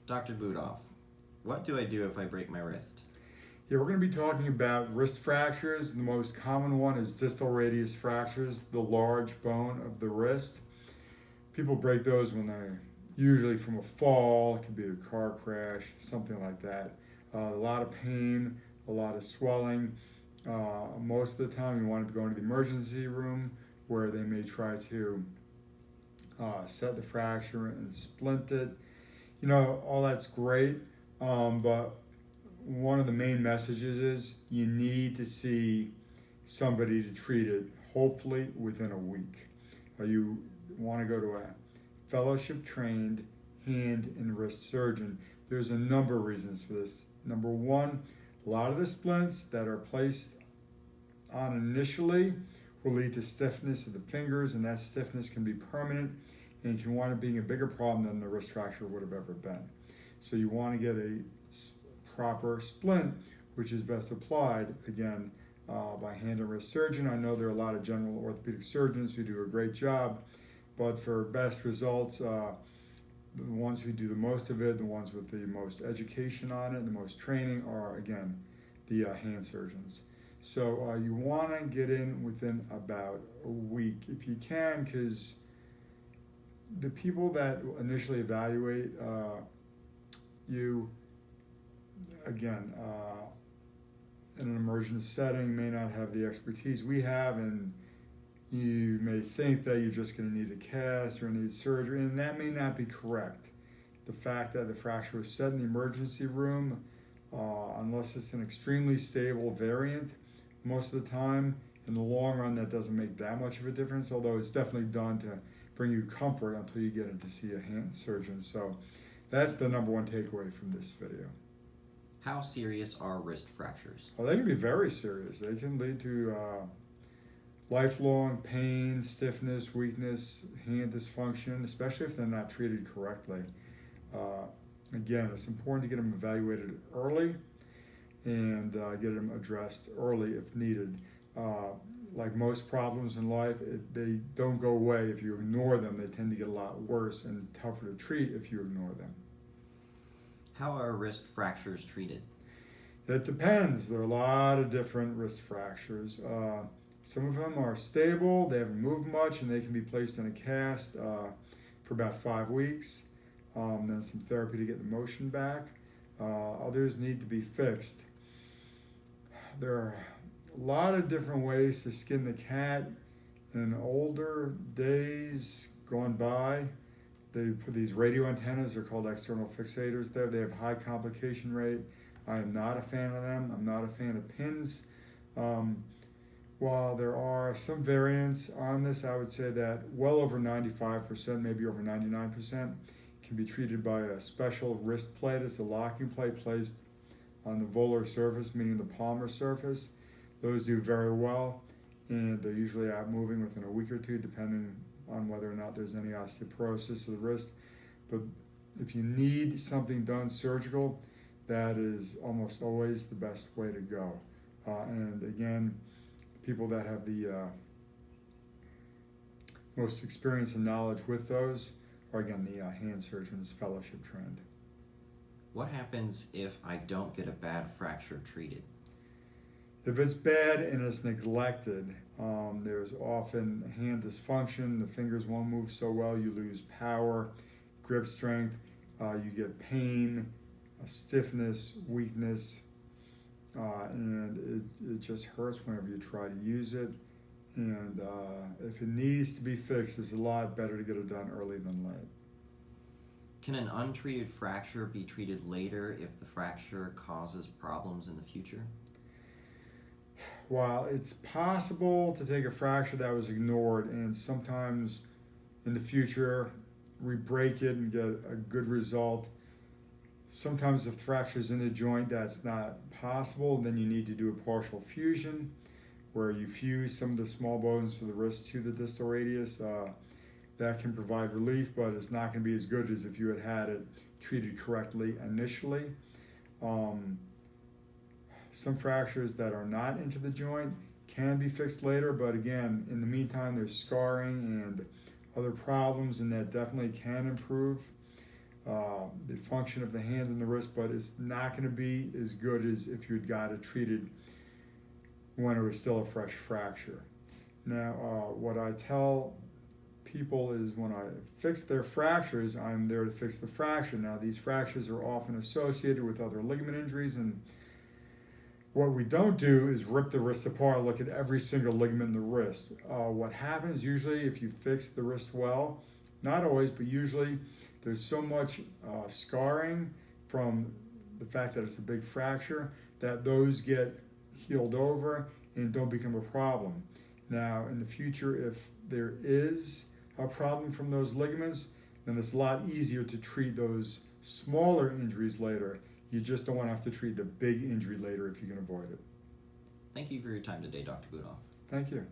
Dr. Budoff, what do I do if I break my wrist? Yeah, we're going to be talking about wrist fractures. The most common one is distal radius fractures, the large bone of the wrist. People break those when they're usually from a fall, it could be a car crash, something like that. A lot of pain, a lot of swelling. Most of the time, you want to go into the emergency room where they may try to set the fracture and splint it. All that's great, but one of the main messages is you need to see somebody to treat it, hopefully within a week. You want to go to a fellowship trained hand and wrist surgeon. There's a number of reasons for this. Number one, a lot of the splints that are placed on initially will lead to stiffness of the fingers, and that stiffness can be permanent and can wind up being a bigger problem than the wrist fracture would have ever been. So you want to get a proper splint, which is best applied, again, by hand and wrist surgeon. I know there are a lot of general orthopedic surgeons who do a great job, but for best results, the ones who do the most of it, the ones with the most education on it, the most training are, again, the hand surgeons. So you want to get in within about a week if you can, because the people that initially evaluate you, again, in an emergency setting, may not have the expertise we have, and you may think that you're just going to need a cast or need surgery, and that may not be correct. The fact that the fracture was set in the emergency room, unless it's an extremely stable variant, most of the time, in the long run, that doesn't make that much of a difference, although it's definitely done to bring you comfort until you get in to see a hand surgeon. So that's the number one takeaway from this video. How serious are wrist fractures? Well, they can be very serious. They can lead to lifelong pain, stiffness, weakness, hand dysfunction, especially if they're not treated correctly. Again, it's important to get them evaluated early and get them addressed early if needed. Like most problems in life, they don't go away if you ignore them. They tend to get a lot worse and tougher to treat if you ignore them. How are wrist fractures treated? It depends. There are a lot of different wrist fractures. Some of them are stable, they haven't moved much, and they can be placed in a cast for about 5 weeks. Then some therapy to get the motion back. Others need to be fixed. There are a lot of different ways to skin the cat. In older days gone by, they put these radio antennas, they're called external fixators there. They have high complication rate. I am not a fan of them. I'm not a fan of pins. While there are some variants on this, I would say that well over 95%, maybe over 99%, can be treated by a special wrist plate. It's a locking plate placed on the volar surface, meaning the palmar surface. Those do very well, and they're usually out moving within a week or two, depending on whether or not there's any osteoporosis of the wrist. But if you need something done surgical, that is almost always the best way to go. And again, people that have the most experience and knowledge with those are, again, the hand surgeons fellowship trained. What happens if I don't get a bad fracture treated? If it's bad and it's neglected, there's often hand dysfunction, the fingers won't move so well, you lose power, grip strength, you get pain, stiffness, weakness, and it just hurts whenever you try to use it. And if it needs to be fixed, it's a lot better to get it done early than late. Can an untreated fracture be treated later if the fracture causes problems in the future? While it's possible to take a fracture that was ignored and sometimes in the future re-break it and get a good result, sometimes if the fracture is in the joint that's not possible, then you need to do a partial fusion where you fuse some of the small bones of the wrist to the distal radius. That can provide relief, but it's not going to be as good as if you had had it treated correctly initially. Some fractures that are not into the joint can be fixed later, but again, in the meantime, there's scarring and other problems, and that definitely can improve. the function of the hand and the wrist, but it's not going to be as good as if you'd got it treated when it was still a fresh fracture. Now, what I tell people is when I fix their fractures, I'm there to fix the fracture. Now, these fractures are often associated with other ligament injuries, and what we don't do is rip the wrist apart and look at every single ligament in the wrist. What happens usually if you fix the wrist well, not always, but usually there's so much scarring from the fact that it's a big fracture that those get healed over and don't become a problem. Now, in the future, if there is a problem from those ligaments, then it's a lot easier to treat those smaller injuries later. You just don't want to have to treat the big injury later if you can avoid it. Thank you for your time today, Dr. Budoff. Thank you.